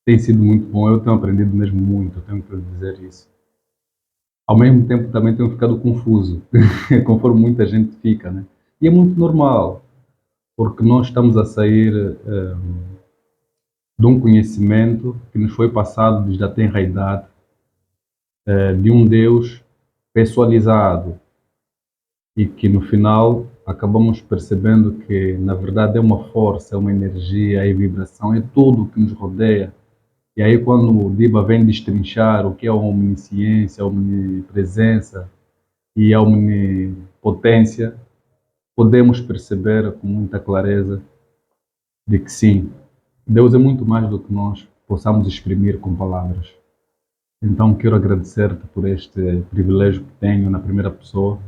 Tem sido muito bom, eu tenho aprendido mesmo muito, eu tenho que lhe dizer isso. Ao mesmo tempo também tenho ficado confuso, conforme muita gente fica, né? E é muito normal, porque nós estamos a sair de um conhecimento que nos foi passado desde a tenra idade, de um Deus pessoalizado e que no final acabamos percebendo que na verdade é uma força, é uma energia, é vibração, é tudo que nos rodeia. E aí quando o Diba vem destrinchar o que é a omnisciência, a omnipresença e a omnipotência, podemos perceber com muita clareza de que sim, Deus é muito mais do que nós possamos exprimir com palavras. Então quero agradecer-te por este privilégio que tenho na primeira pessoa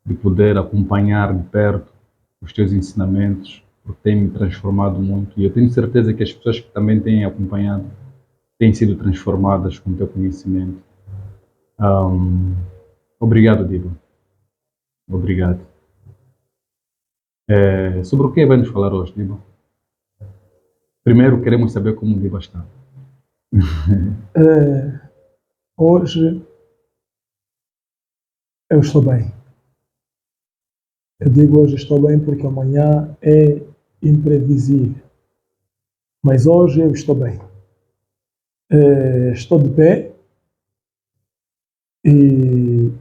de poder acompanhar de perto os teus ensinamentos, porque tem me transformado muito e eu tenho certeza que as pessoas que também têm acompanhado têm sido transformadas com o teu conhecimento. Um, obrigado, Diba. Obrigado. Sobre o que vai nos falar hoje, Diba? Primeiro queremos saber como o Diba está. Hoje eu estou bem. Eu digo hoje estou bem porque amanhã é imprevisível. Mas hoje eu estou bem. Estou de pé e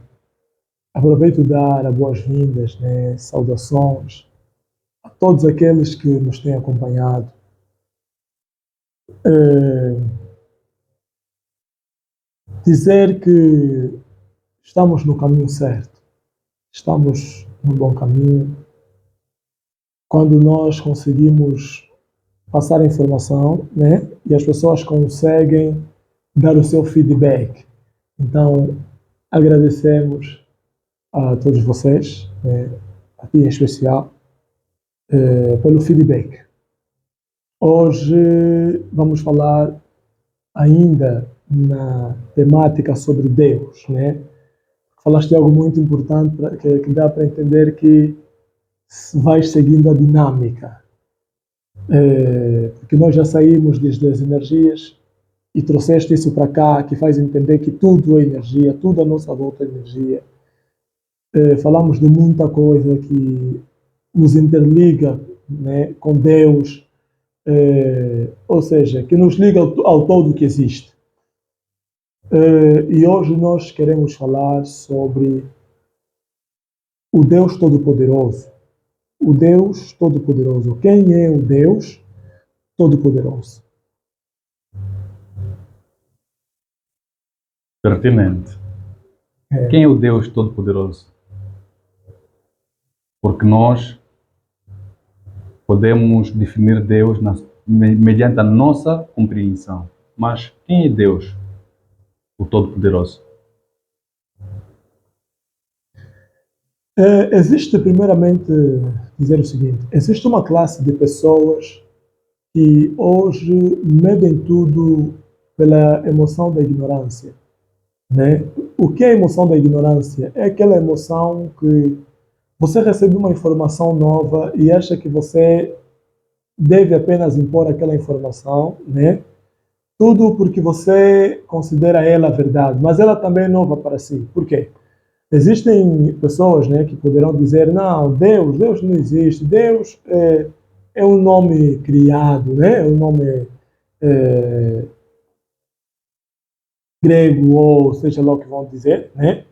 aproveito de dar as boas-vindas, né, saudações a todos aqueles que nos têm acompanhado. Eh, Dizer que estamos no caminho certo, estamos no bom caminho. Quando nós conseguimos passar a informação, né, e as pessoas conseguem dar o seu feedback. Então, agradecemos a todos vocês, né, a ti em especial, pelo feedback. Hoje vamos falar ainda na temática sobre Deus, né? Falaste de algo muito importante que dá para entender que vais seguindo a dinâmica, porque nós já saímos desde as energias e trouxeste isso para cá, que faz entender que tudo é energia, tudo à nossa volta é energia. Falamos de muita coisa que nos interliga, né, com Deus, ou seja, que nos liga ao todo que existe. E hoje nós queremos falar sobre o Deus Todo-Poderoso. O Deus Todo-Poderoso. Quem é o Deus Todo-Poderoso? Pertinente. Quem é o Deus Todo-Poderoso? Porque nós podemos definir Deus mediante a nossa compreensão. Mas quem é Deus, o Todo-Poderoso? Existe, primeiramente, dizer o seguinte: existe uma classe de pessoas que hoje medem tudo pela emoção da ignorância, né? O que é a emoção da ignorância? É aquela emoção que você recebe uma informação nova e acha que você deve apenas impor aquela informação, né? Tudo porque você considera ela verdade, mas ela também é nova para si. Por quê? Existem pessoas, né, que poderão dizer, não, Deus não existe, Deus é um nome criado, né? É um nome é, grego ou seja lá o que vão dizer, né?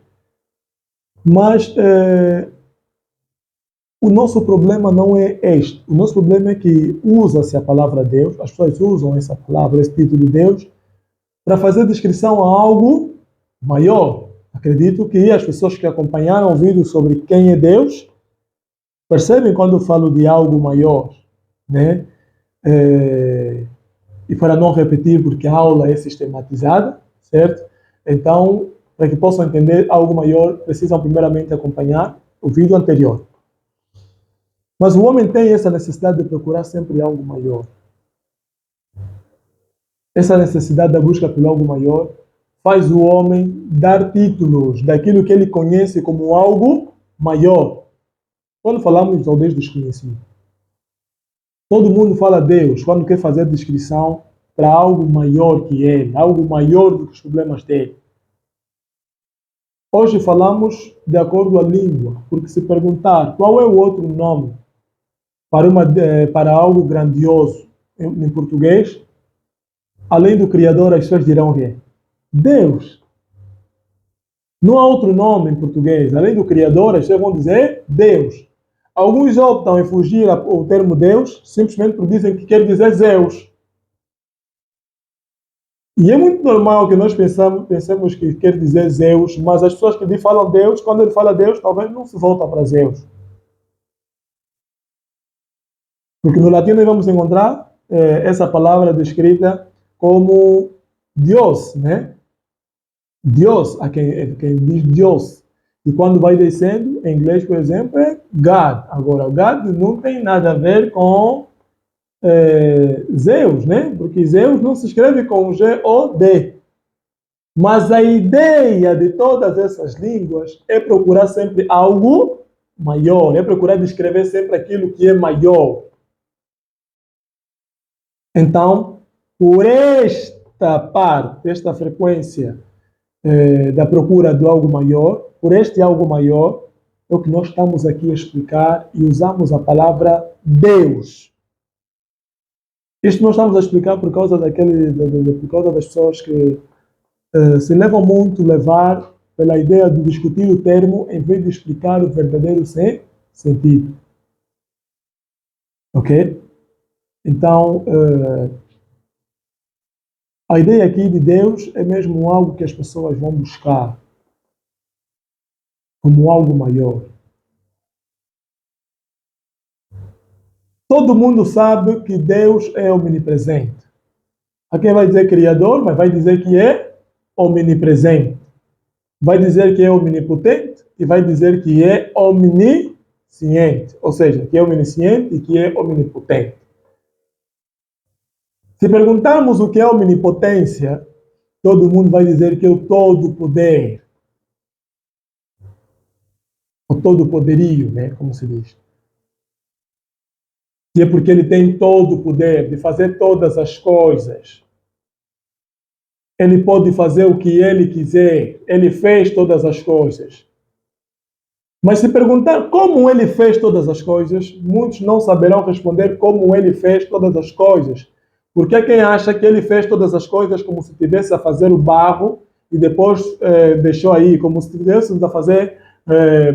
Mas o nosso problema não é este. O nosso problema é que usa-se a palavra Deus, as pessoas usam essa palavra, esse título Deus, para fazer descrição a algo maior. Acredito que as pessoas que acompanharam o vídeo sobre quem é Deus percebem quando eu falo de algo maior, né? E para não repetir, porque a aula é sistematizada, certo? Então, para que possam entender algo maior, precisam primeiramente acompanhar o vídeo anterior. Mas o homem tem essa necessidade de procurar sempre algo maior. Essa necessidade da busca por algo maior faz o homem dar títulos daquilo que ele conhece como algo maior. Quando falamos talvez desconhecido, todo mundo fala Deus quando quer fazer descrição para algo maior que ele, algo maior do que os problemas dele. Hoje falamos de acordo à língua, porque se perguntar qual é o outro nome para algo grandioso em português, além do Criador, as pessoas dirão o quê? Deus. Não há outro nome em português. Além do Criador, as pessoas vão dizer Deus. Alguns optam em fugir ao termo Deus, simplesmente porque dizem que quer dizer Zeus. E é muito normal que nós pensemos que quer dizer Zeus, mas as pessoas que falam Deus, quando ele fala Deus, talvez não se volta para Zeus. Porque no latim nós vamos encontrar essa palavra descrita como Deus, né? Deus, a quem diz Deus. E quando vai descendo, em inglês, por exemplo, é God. Agora, o God não tem nada a ver com Zeus, né? Porque Zeus não se escreve com G-O-D. Mas a ideia de todas essas línguas é procurar sempre algo maior, é procurar descrever sempre aquilo que é maior. Então, por esta parte, esta frequência da procura de algo maior, por este algo maior, é o que nós estamos aqui a explicar e usamos a palavra Deus. Isto nós estamos a explicar por causa por causa das pessoas que se levam muito levar pela ideia de discutir o termo em vez de explicar o verdadeiro sentido. Ok? Então, a ideia aqui de Deus é mesmo algo que as pessoas vão buscar como algo maior. Todo mundo sabe que Deus é omnipresente. Há quem vai dizer criador, mas vai dizer que é omnipresente. Vai dizer que é omnipotente e vai dizer que é omnisciente. Ou seja, que é omnisciente e que é omnipotente. Se perguntarmos o que é omnipotência, todo mundo vai dizer que é o todo-poder. O todo-poderio, né? Como se diz. E é porque ele tem todo o poder de fazer todas as coisas. Ele pode fazer o que ele quiser. Ele fez todas as coisas. Mas se perguntar como ele fez todas as coisas, muitos não saberão responder como ele fez todas as coisas. Porque há quem acha que ele fez todas as coisas como se estivesse a fazer o barro e depois deixou aí, como se estivéssemos a fazer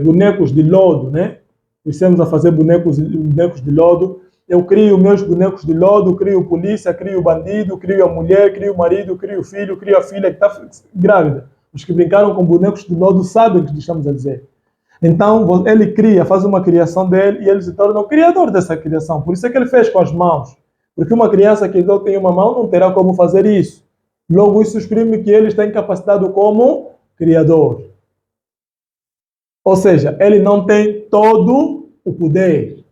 bonecos de lodo, né? Estamos a fazer bonecos de lodo. Eu crio meus bonecos de lodo, crio polícia, crio bandido, crio a mulher, crio o marido, crio o filho, crio a filha que está grávida. Os que brincaram com bonecos de lodo sabem o que estamos a dizer. Então, ele cria, faz uma criação dele e ele se torna o criador dessa criação. Por isso é que ele fez com as mãos. Porque uma criança que não tem uma mão não terá como fazer isso. Logo, isso exprime que ele está incapacitado como criador. Ou seja, ele não tem todo o poder.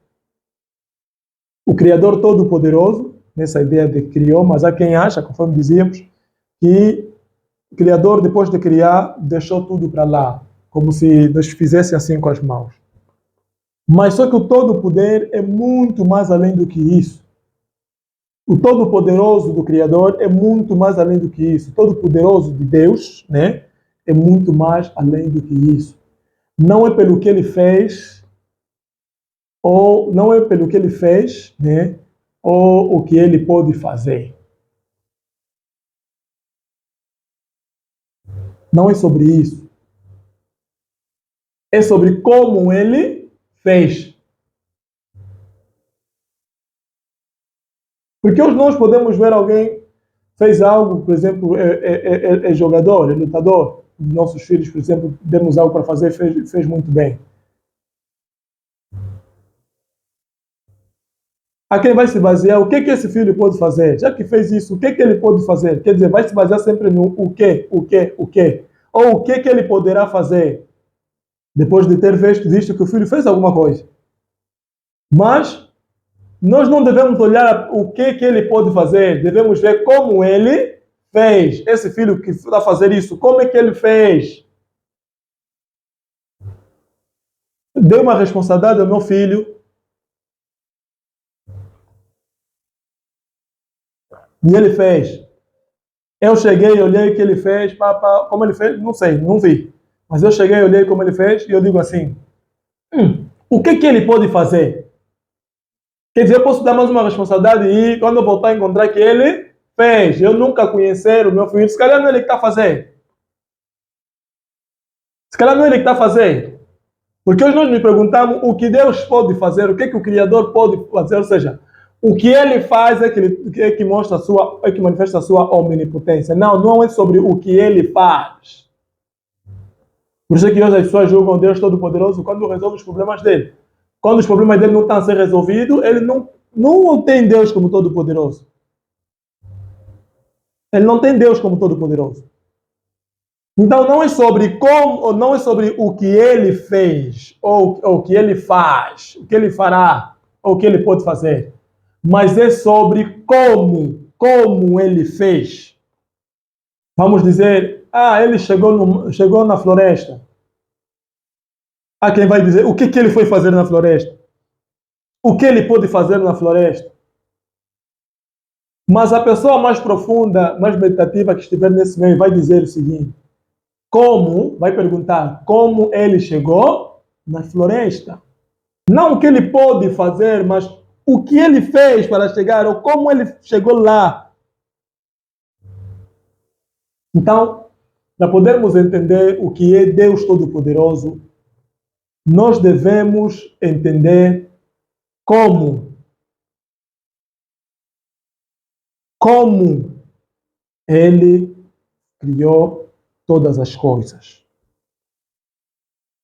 O Criador Todo-Poderoso, nessa ideia de criou, mas há quem acha, conforme dizíamos, que o Criador, depois de criar, deixou tudo para lá, como se nos fizesse assim com as mãos. Mas só que o Todo-Poder é muito mais além do que isso. O Todo-Poderoso do Criador é muito mais além do que isso. O Todo-Poderoso de Deus, né, é muito mais além do que isso. Não é pelo que ele fez, ou não é pelo que ele fez, né, ou o que ele pode fazer. Não é sobre isso. É sobre como ele fez. Porque hoje nós podemos ver alguém fez algo, por exemplo, é jogador, é lutador. Nossos filhos, por exemplo, demos algo para fazer, fez muito bem. A quem vai se basear, o que esse filho pode fazer? Já que fez isso, o que ele pode fazer? Quer dizer, vai se basear sempre no o quê. Ou o que ele poderá fazer depois de ter visto que o filho fez alguma coisa. Mas nós não devemos olhar o que ele pode fazer, devemos ver como ele fez. Esse filho que está a fazer isso, como é que ele fez? Dei uma responsabilidade ao meu filho. E ele fez. Eu cheguei, olhei o que ele fez, como ele fez, não sei, não vi. Mas eu cheguei, olhei como ele fez e eu digo assim, o que ele pode fazer? Quer dizer, eu posso dar mais uma responsabilidade e quando eu voltar a encontrar que ele fez, eu nunca conhecer o meu filho, se calhar não é ele que está a fazer. Se calhar não é ele que está a fazer. Porque hoje nós nos perguntamos o que Deus pode fazer, o que o Criador pode fazer, ou seja, o que ele faz é que mostra é que manifesta a sua omnipotência. Não, não é sobre o que ele faz. Por isso é que hoje as pessoas julgam Deus Todo-Poderoso quando resolve os problemas dele. Quando os problemas dele não estão a ser resolvidos, ele não tem Deus como Todo-Poderoso. Ele não tem Deus como Todo-Poderoso. Então não é sobre como, ou não é sobre o que ele fez, ou o que ele faz, o que ele fará, ou o que ele pode fazer, mas é sobre como ele fez. Vamos dizer, ele chegou na floresta. Há quem vai dizer o que ele foi fazer na floresta, o que ele pode fazer na floresta. Mas a pessoa mais profunda, mais meditativa que estiver nesse meio vai dizer o seguinte: vai perguntar como ele chegou na floresta. Não o que ele pode fazer, mas o que ele fez para chegar, ou como ele chegou lá. Então, para podermos entender o que é Deus Todo-Poderoso, nós devemos entender como ele criou todas as coisas.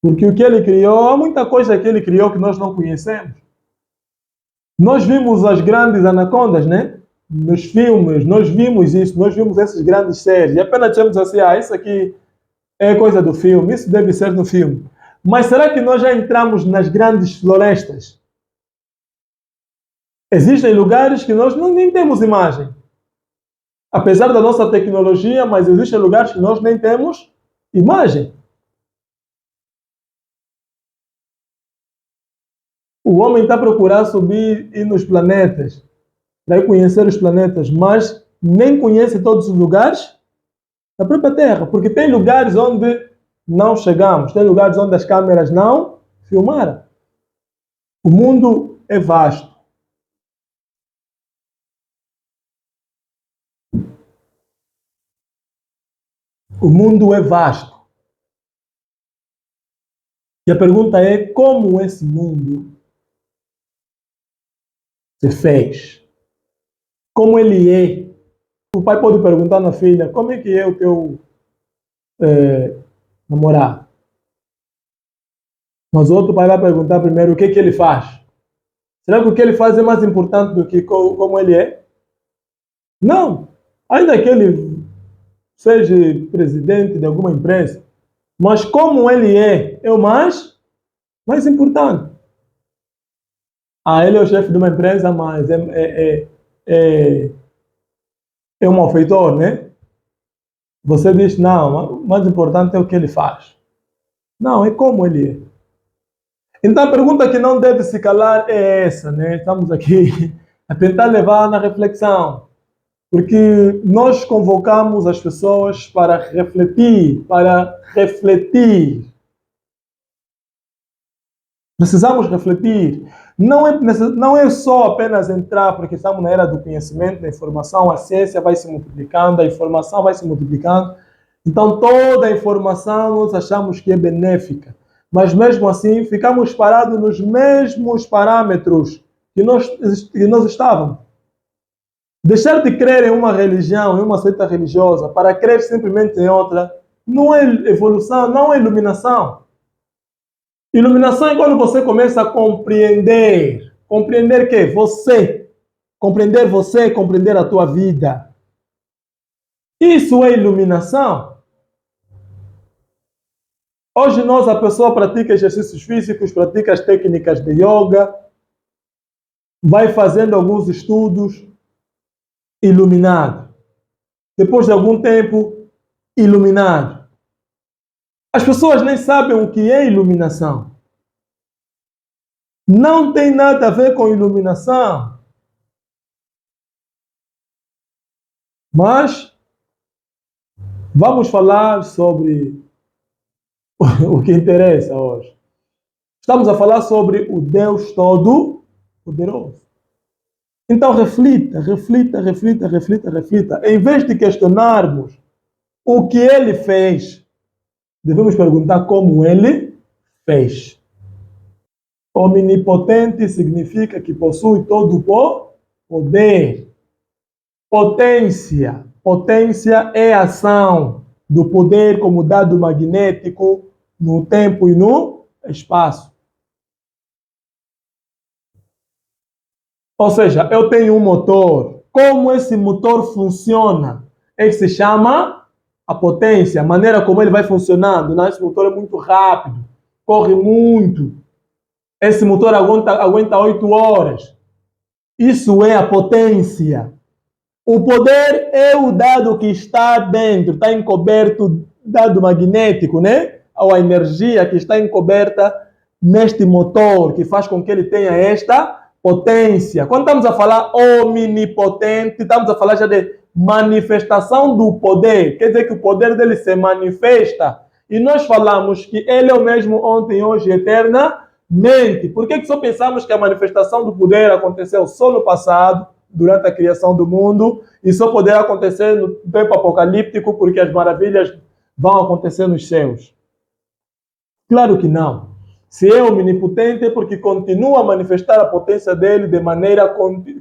Porque o que ele criou, há muita coisa que ele criou que nós não conhecemos. Nós vimos as grandes anacondas, né? Nos filmes, nós vimos isso, nós vimos essas grandes séries. E apenas dizemos assim, isso aqui é coisa do filme, isso deve ser no filme. Mas será que nós já entramos nas grandes florestas? Existem lugares que nós nem temos imagem. Apesar da nossa tecnologia, mas existem lugares que nós nem temos imagem. O homem está a procurar subir e ir nos planetas, para conhecer os planetas, mas nem conhece todos os lugares da própria Terra, porque tem lugares onde não chegamos, tem lugares onde as câmeras não filmaram. O mundo é vasto. O mundo é vasto. E a pergunta é como esse mundo se fez? Como ele é? O pai pode perguntar na filha, como é que é o teu namorado? Mas o outro pai vai perguntar primeiro o que ele faz. Será que o que ele faz é mais importante do que como ele é? Não. Ainda que ele seja presidente de alguma empresa, mas como ele é o mais importante. Ele é o chefe de uma empresa, mas é um malfeitor, né? Você diz, não, o mais importante é o que ele faz. Não, é como ele é. Então a pergunta que não deve se calar é essa, né? Estamos aqui a tentar levar na reflexão. Porque nós convocamos as pessoas para refletir, Precisamos refletir. Não é só apenas entrar, porque estamos na era do conhecimento, da informação, a ciência vai se multiplicando, a informação vai se multiplicando. Então toda a informação nós achamos que é benéfica. Mas mesmo assim ficamos parados nos mesmos parâmetros que nós estávamos. Deixar de crer em uma religião, em uma seita religiosa, para crer simplesmente em outra, não é evolução, não é iluminação. Iluminação é quando você começa a compreender. Compreender o quê? Você. Compreender você, compreender a tua vida. Isso é iluminação. Hoje a pessoa pratica exercícios físicos, pratica as técnicas de yoga, vai fazendo alguns estudos, iluminado. Depois de algum tempo, iluminado. As pessoas nem sabem o que é iluminação. Não tem nada a ver com iluminação. Mas vamos falar sobre o que interessa hoje. Estamos a falar sobre o Deus Todo-Poderoso. Então reflita, reflita, reflita, reflita, reflita. Em vez de questionarmos o que ele fez, devemos perguntar como ele fez. Omnipotente significa que possui todo o poder. Potência. Potência é a ação do poder como dado magnético no tempo e no espaço. Ou seja, eu tenho um motor. Como esse motor funciona? É que se chama a potência, a maneira como ele vai funcionando. Esse motor é muito rápido, corre muito. Esse motor aguenta 8 horas. Isso é a potência. O poder é o dado que está dentro, está encoberto, dado magnético, né? Ou a energia que está encoberta neste motor, que faz com que ele tenha esta potência. Quando estamos a falar omnipotente, estamos a falar já de manifestação do poder. Quer dizer que o poder dele se manifesta. E nós falamos que ele é o mesmo ontem, hoje e eternamente. Por que só pensamos que a manifestação do poder aconteceu só no passado, durante a criação do mundo, e só poderá acontecer no tempo apocalíptico, porque as maravilhas vão acontecer nos céus? Claro que não. Se é omnipotente, é porque continua a manifestar a potência dele de maneira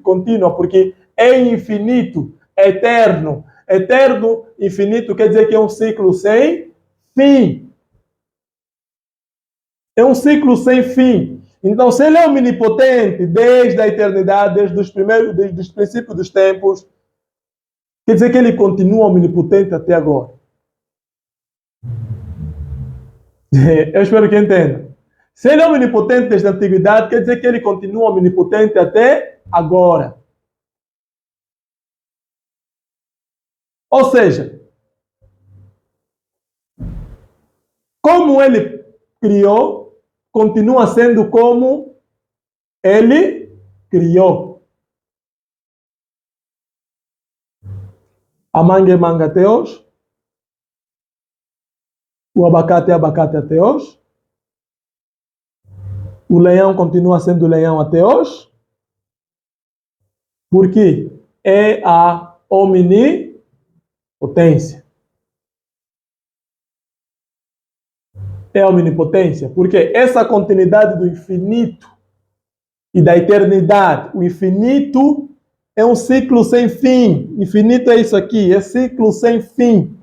contínua, porque é infinito, é eterno. Eterno, infinito, quer dizer que é um ciclo sem fim. É um ciclo sem fim. Então, se ele é omnipotente desde a eternidade, desde os princípios dos tempos, quer dizer que ele continua omnipotente até agora. Eu espero que entenda. Se ele é omnipotente desde a antiguidade, quer dizer que ele continua omnipotente até agora. Ou seja, como ele criou, continua sendo como ele criou. A manga é manga até hoje. O abacate é abacate até hoje. O leão continua sendo leão até hoje. Por quê? É a omnipotência. É a omnipotência, porque essa continuidade do infinito e da eternidade, o infinito é um ciclo sem fim. Infinito é isso aqui, é ciclo sem fim.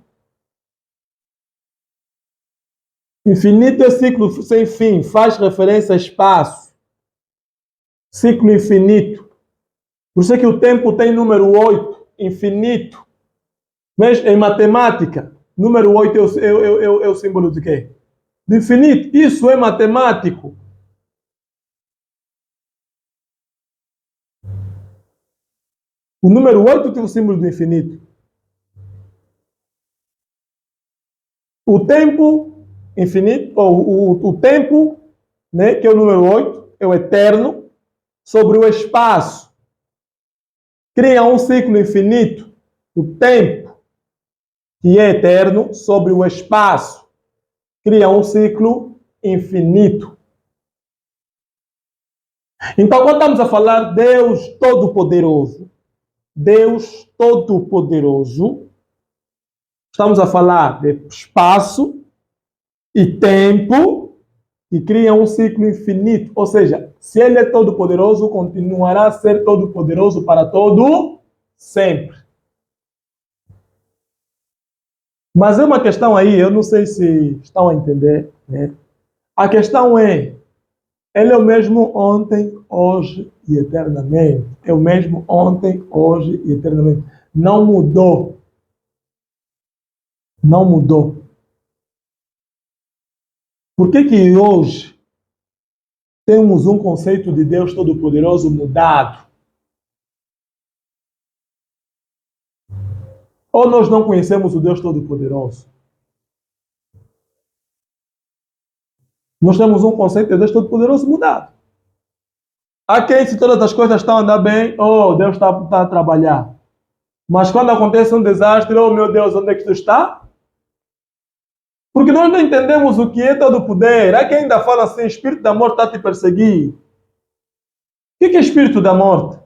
Infinito é ciclo sem fim, faz referência a espaço. Ciclo infinito. Por isso é que o tempo tem número 8, infinito. Mas em matemática, número 8 é o símbolo de quê? Do infinito. Isso é matemático. O número 8 tem o símbolo do infinito. O tempo infinito, ou o tempo, né, que é o número 8, é o eterno, sobre o espaço. Cria um ciclo infinito. O tempo, que é eterno, sobre o espaço. Cria um ciclo infinito. Então, quando estamos a falar Deus Todo-Poderoso, Deus Todo-Poderoso, estamos a falar de espaço e tempo que cria um ciclo infinito. Ou seja, se ele é todo-poderoso, continuará a ser todo-poderoso para todo sempre. Mas é uma questão aí, eu não sei se estão a entender, né? A questão é, ele é o mesmo ontem, hoje e eternamente. É o mesmo ontem, hoje e eternamente. Não mudou. Não mudou. Por que hoje temos um conceito de Deus Todo-Poderoso mudado? Ou nós não conhecemos o Deus Todo-Poderoso? Nós temos um conceito de Deus Todo-Poderoso mudado. Há quem, se todas as coisas estão a andar bem, oh, Deus está a trabalhar. Mas quando acontece um desastre, oh meu Deus, onde é que tu está? Porque nós não entendemos o que é todo poder. Há quem ainda fala assim, espírito da morte está a te perseguir. O que é espírito da morte?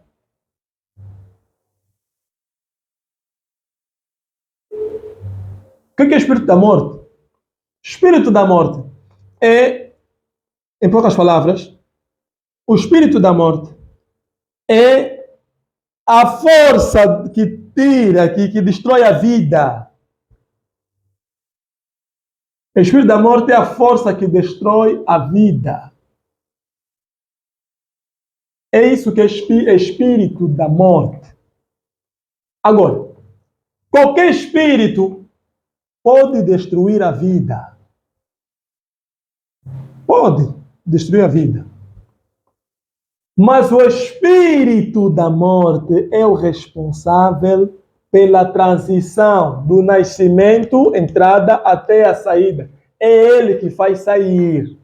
O que é espírito da morte? Espírito da morte é, em poucas palavras, o espírito da morte é a força que tira, que destrói a vida. O espírito da morte é a força que destrói a vida. É isso que é espírito da morte. Agora, qualquer espírito pode destruir a vida. Pode destruir a vida. Mas o espírito da morte é o responsável pela transição do nascimento, entrada até a saída. É ele que faz sair.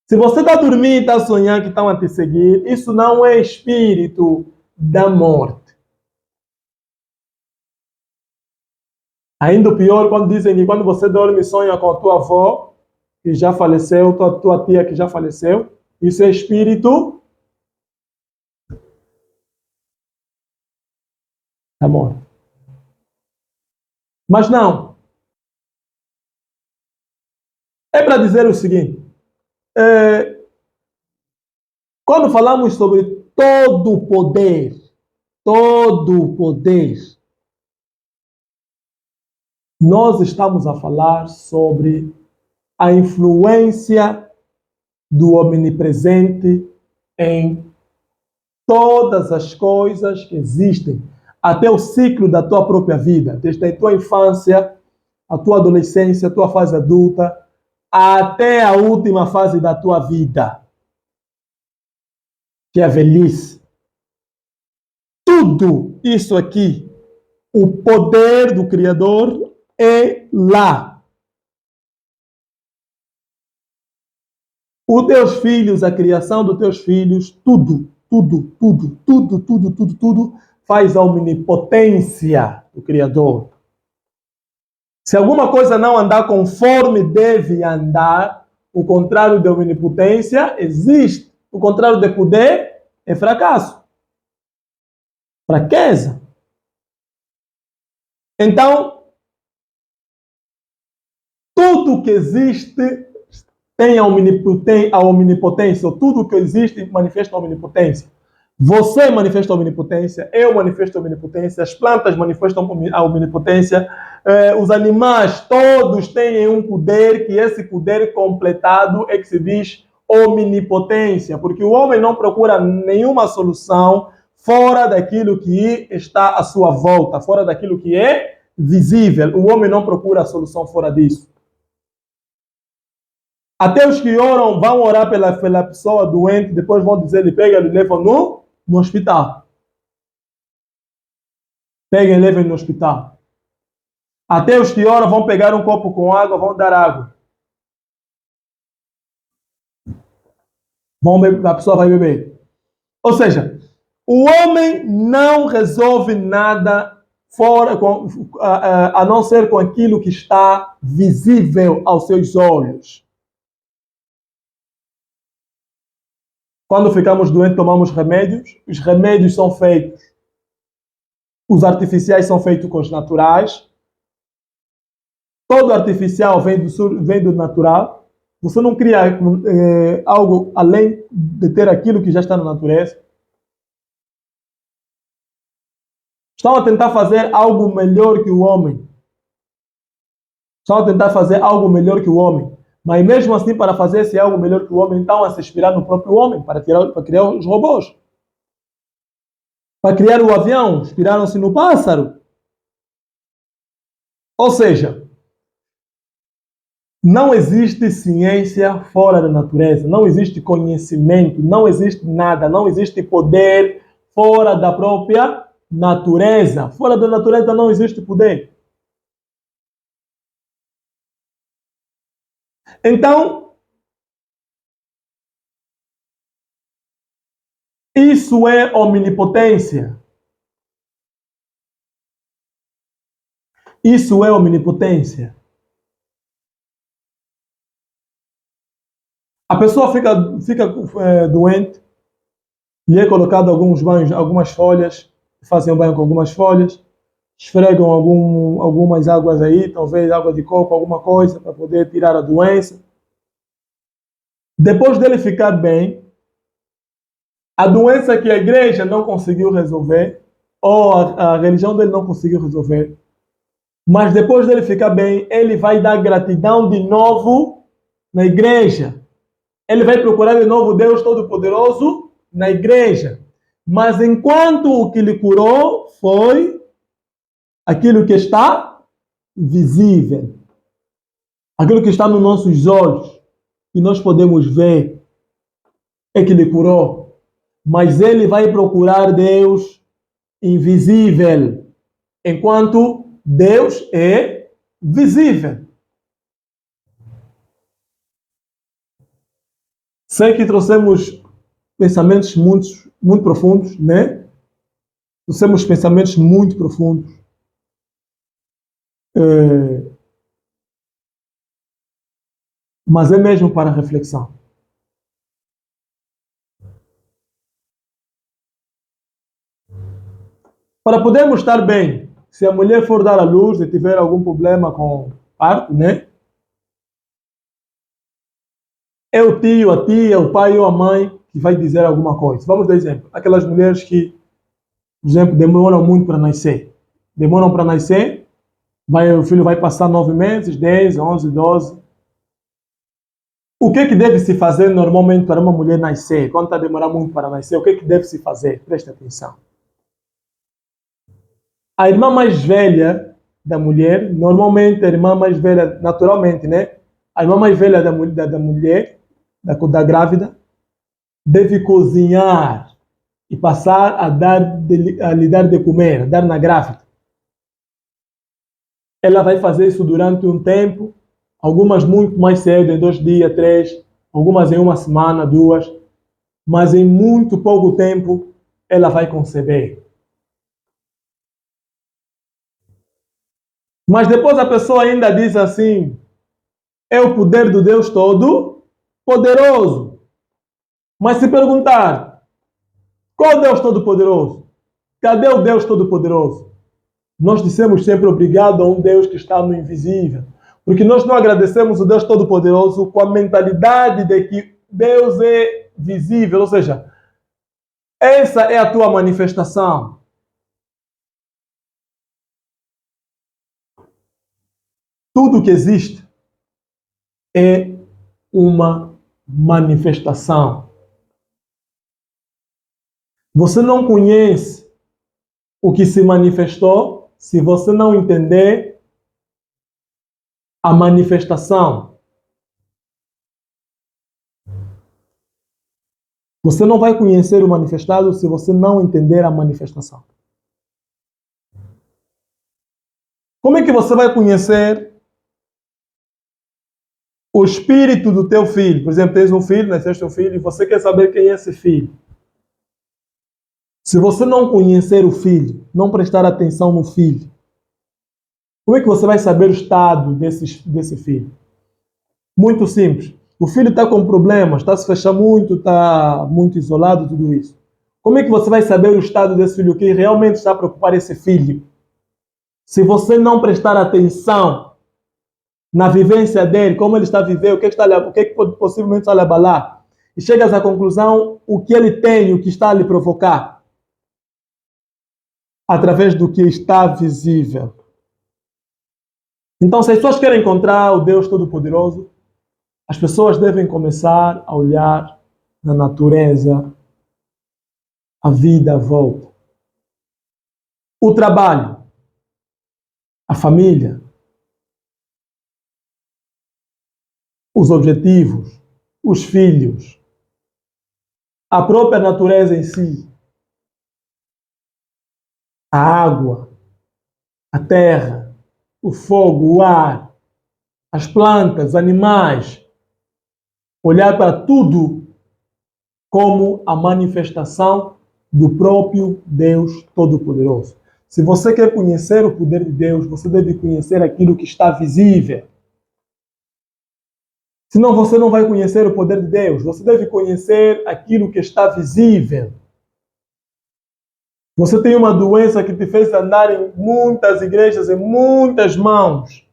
Se você está dormindo e está sonhando que estão a te seguir, isso não é espírito da morte. Ainda pior quando dizem que quando você dorme e sonha com a tua avó, que já faleceu, tua tia que já faleceu, isso é espírito da morte. Mas não. É para dizer o seguinte: quando falamos sobre todo o poder, nós estamos a falar sobre a influência do omnipresente em todas as coisas que existem, até o ciclo da tua própria vida, desde a tua infância, a tua adolescência, a tua fase adulta, até a última fase da tua vida, que é a velhice. Tudo isso aqui, o poder do Criador é lá. Os teus filhos, a criação dos teus filhos, tudo faz a omnipotência do Criador. Se alguma coisa não andar conforme deve andar, o contrário de omnipotência existe. O contrário de poder é fracasso. Fraqueza. Então, tudo que existe tem a omnipotência, tudo que existe manifesta a omnipotência. Você manifesta a omnipotência, eu manifesto a omnipotência, as plantas manifestam a omnipotência, os animais todos têm um poder, que esse poder completado é que se diz omnipotência, porque o homem não procura nenhuma solução fora daquilo que está à sua volta, fora daquilo que é visível. O homem não procura a solução fora disso. Até os que oram, vão orar pela pessoa doente, depois vão dizer, ele pega e leva no hospital. Pega e leva no hospital. Até os que oram vão pegar um copo com água, vão dar água. A pessoa vai beber. Ou seja, o homem não resolve nada fora, a não ser com aquilo que está visível aos seus olhos. Quando ficamos doentes, tomamos remédios. Os remédios são feitos. Os artificiais são feitos com os naturais. Todo artificial vem do natural. Você não cria algo além de ter aquilo que já está na natureza. Estão a tentar fazer algo melhor que o homem. Estão a tentar fazer algo melhor que o homem. Mas mesmo assim, para fazer esse algo melhor que o homem, estão a se inspirar no próprio homem, para criar os robôs. Para criar o avião, inspiraram-se no pássaro. Ou seja, não existe ciência fora da natureza, não existe conhecimento, não existe nada, não existe poder fora da própria natureza. Fora da natureza não existe poder. Então, isso é omnipotência. Isso é onipotência. A pessoa fica doente, lhe é colocado alguns banhos, algumas folhas, fazem um banho com algumas folhas, esfregam algumas águas aí, talvez água de coco, alguma coisa, para poder tirar a doença. Depois dele ficar bem, a doença que a igreja não conseguiu resolver, ou a religião dele não conseguiu resolver, mas depois dele ficar bem, ele vai dar gratidão de novo na igreja. Ele vai procurar de novo Deus Todo-Poderoso na igreja. Mas enquanto o que lhe curou foi aquilo que está visível, aquilo que está nos nossos olhos, que nós podemos ver, é que lhe curou. Mas ele vai procurar Deus invisível, enquanto Deus é visível. Sei que trouxemos pensamentos muito profundos, né? Trouxemos pensamentos muito profundos. Mas é mesmo para reflexão. Para podermos estar bem, se a mulher for dar à luz e tiver algum problema com parto, né? É o tio, a tia, o pai ou a mãe que vai dizer alguma coisa. Vamos dar exemplo. Aquelas mulheres que, por exemplo, demoram muito para nascer. Demoram para nascer, o filho vai passar 9 meses, 10, 11, 12. O que deve se fazer normalmente para uma mulher nascer? Quando está a demorar muito para nascer, o que deve se fazer? Preste atenção. A irmã mais velha da mulher, normalmente a irmã mais velha, naturalmente, né? A irmã mais velha da mulher, da grávida, deve cozinhar e passar a lhe dar de comer, dar na grávida. Ela vai fazer isso durante um tempo, algumas muito mais cedo, em 2 dias, 3, algumas em 1 semana, 2, mas em muito pouco tempo ela vai conceber. Mas depois a pessoa ainda diz assim, é o poder do Deus Todo-Poderoso. Mas se perguntar, qual Deus Todo-Poderoso? Cadê o Deus Todo-Poderoso? Nós dissemos sempre obrigado a um Deus que está no invisível. Porque nós não agradecemos o Deus Todo-Poderoso com a mentalidade de que Deus é visível. Ou seja, essa é a tua manifestação. Tudo que existe é uma manifestação. Você não conhece o que se manifestou se você não entender a manifestação. Você não vai conhecer o manifestado se você não entender a manifestação. Como é que você vai conhecer o espírito do teu filho? Por exemplo, tens um filho, nasceste um filho, e você quer saber quem é esse filho. Se você não conhecer o filho, não prestar atenção no filho, como é que você vai saber o estado desse filho? Muito simples. O filho está com problemas, está a se fechar muito, está muito isolado, tudo isso. Como é que você vai saber o estado desse filho, o que realmente está a preocupar esse filho? Se você não prestar atenção na vivência dele, como ele está a viver, o que pode possivelmente está a lhe abalar, e chegas à conclusão o que ele tem, o que está a lhe provocar, através do que está visível. Então, se as pessoas querem encontrar o Deus Todo-Poderoso, as pessoas devem começar a olhar na natureza, a vida à volta. O trabalho, a família, os objetivos, os filhos, a própria natureza em si, a água, a terra, o fogo, o ar, as plantas, os animais. Olhar para tudo como a manifestação do próprio Deus Todo-Poderoso. Se você quer conhecer o poder de Deus, você deve conhecer aquilo que está visível. Senão você não vai conhecer o poder de Deus. Você deve conhecer aquilo que está visível. Você tem uma doença que te fez andar em muitas igrejas, em muitas mãos,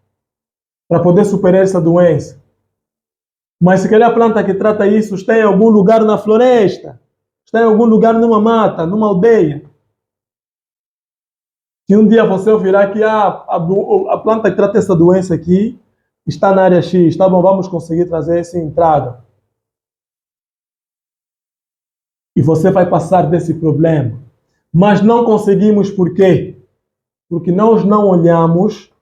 para poder superar essa doença. Mas se calhar a planta que trata isso está em algum lugar na floresta, está em algum lugar numa mata, numa aldeia. E um dia você ouvirá que a planta que trata essa doença aqui está na área X, tá bom, vamos conseguir trazer essa entrada. E você vai passar desse problema. Mas não conseguimos por quê? Porque nós não olhamos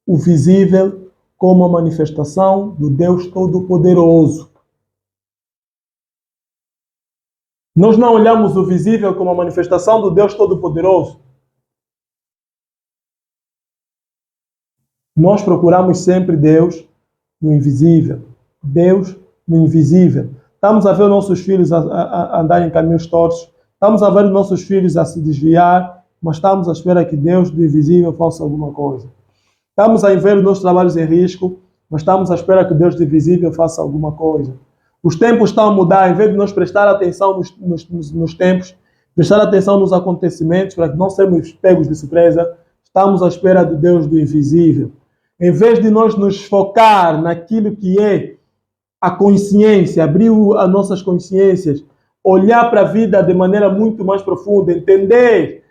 o visível como a manifestação do Deus Todo-Poderoso. Nós não olhamos o visível como a manifestação do Deus Todo-Poderoso. Nós procuramos sempre Deus no invisível. Deus no invisível. Estamos a ver nossos filhos a andar em caminhos tortos. Estamos a ver nossos filhos a se desviar, mas estamos à espera que Deus do invisível faça alguma coisa. Estamos a ver os nossos trabalhos em risco, mas estamos à espera que Deus do invisível faça alguma coisa. Os tempos estão a mudar, em vez de nós prestar atenção nos tempos, prestar atenção nos acontecimentos, para que não sejamos pegos de surpresa, estamos à espera de Deus do invisível. Em vez de nós nos focar naquilo que é a consciência, abrir as nossas consciências, olhar para a vida de maneira muito mais profunda, entender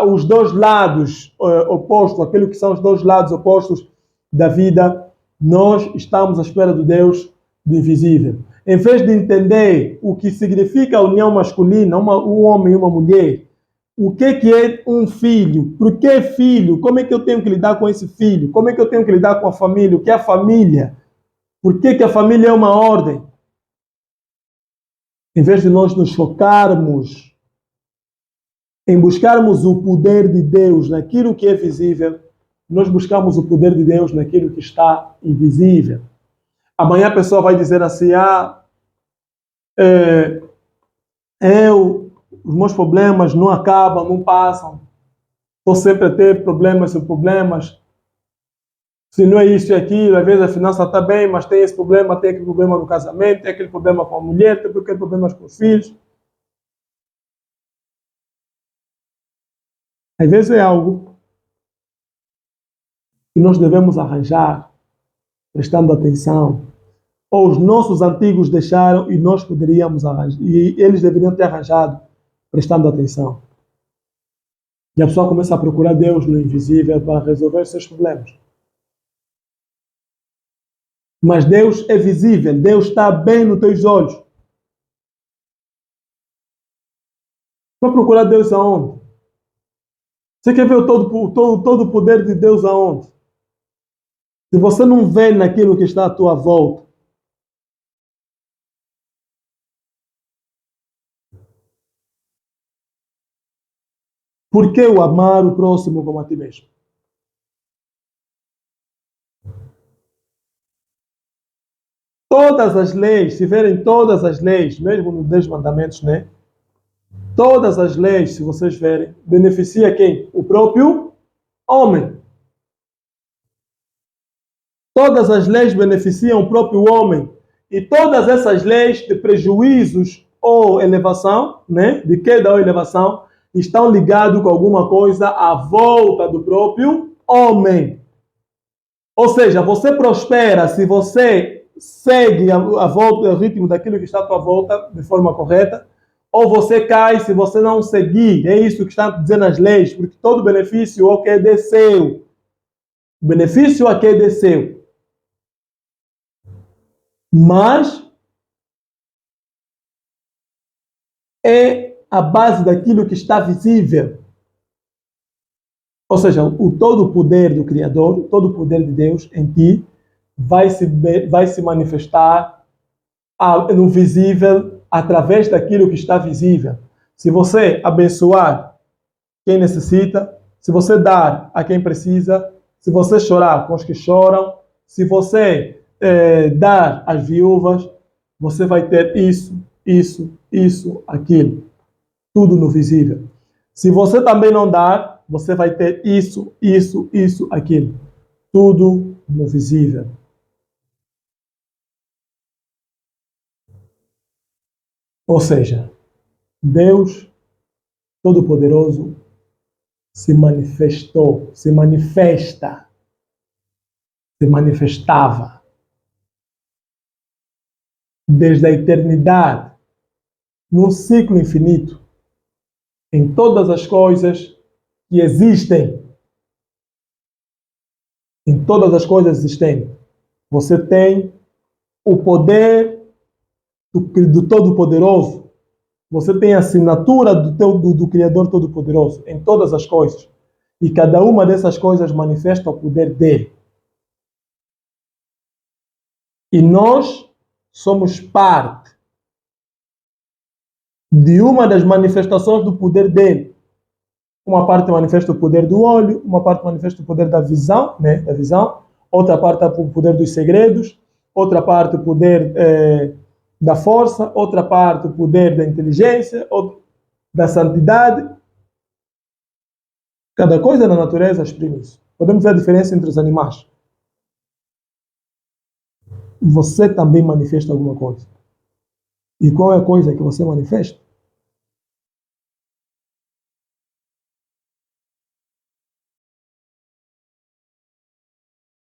os dois lados opostos, aquilo que são os dois lados opostos da vida, nós estamos à espera do Deus do invisível. Em vez de entender o que significa a união masculina, um homem e uma mulher, o que é um filho, por que filho, como é que eu tenho que lidar com esse filho, como é que eu tenho que lidar com a família, o que é a família, por que a família é uma ordem. Em vez de nós nos focarmos em buscarmos o poder de Deus naquilo que é visível, nós buscamos o poder de Deus naquilo que está invisível. Amanhã a pessoa vai dizer assim, os meus problemas não acabam, não passam. Estou sempre a ter problemas e problemas. Se não é isso e aquilo, às vezes a finança está bem, mas tem esse problema, tem aquele problema no casamento, tem aquele problema com a mulher, tem aquele problema com os filhos. Às vezes é algo que nós devemos arranjar, prestando atenção. Ou os nossos antigos deixaram e nós poderíamos arranjar. E eles deveriam ter arranjado, prestando atenção. E a pessoa começa a procurar Deus no invisível para resolver seus problemas. Mas Deus é visível, Deus está bem nos teus olhos. Vai procurar Deus aonde? Você quer ver todo o poder de Deus aonde? Se você não vê naquilo que está à tua volta, por que o amar o próximo como a ti mesmo? Todas as leis, se verem todas as leis, mesmo nos 10 mandamentos, né? Todas as leis, se vocês verem, beneficia quem? O próprio homem. Todas as leis beneficiam o próprio homem. E todas essas leis de prejuízos ou elevação, né? De queda ou elevação, estão ligados com alguma coisa à volta do próprio homem. Ou seja, você prospera se você segue a volta, o ritmo daquilo que está à tua volta de forma correta, ou você cai se você não seguir. É isso que está dizendo as leis, porque todo benefício o que é de seu. O benefício aqui é de seu. Mas é a base daquilo que está visível. Ou seja, todo o poder do Criador, todo o poder de Deus em ti vai se manifestar no visível através daquilo que está visível. Se você abençoar quem necessita, se você dar a quem precisa, se você chorar com os que choram, se você dar às viúvas, você vai ter isso, aquilo. Tudo no visível. Se você também não dar, você vai ter isso, isso, isso, aquilo. Tudo no visível. Ou seja, Deus Todo-Poderoso se manifestou, se manifesta, se manifestava desde a eternidade, num ciclo infinito, em todas as coisas que existem. Em todas as coisas existentes. Você tem o poder do Todo-Poderoso. Você tem a assinatura do Criador Todo-Poderoso em todas as coisas. E cada uma dessas coisas manifesta o poder dele. E nós somos parte de uma das manifestações do poder dele. Uma parte manifesta o poder do olho, uma parte manifesta o poder da visão, né, da visão, outra parte o poder dos segredos, outra parte o poder da força, outra parte o poder da inteligência, da santidade. Cada coisa na natureza exprime isso. Podemos ver a diferença entre os animais. Você também manifesta alguma coisa. E qual é a coisa que você manifesta?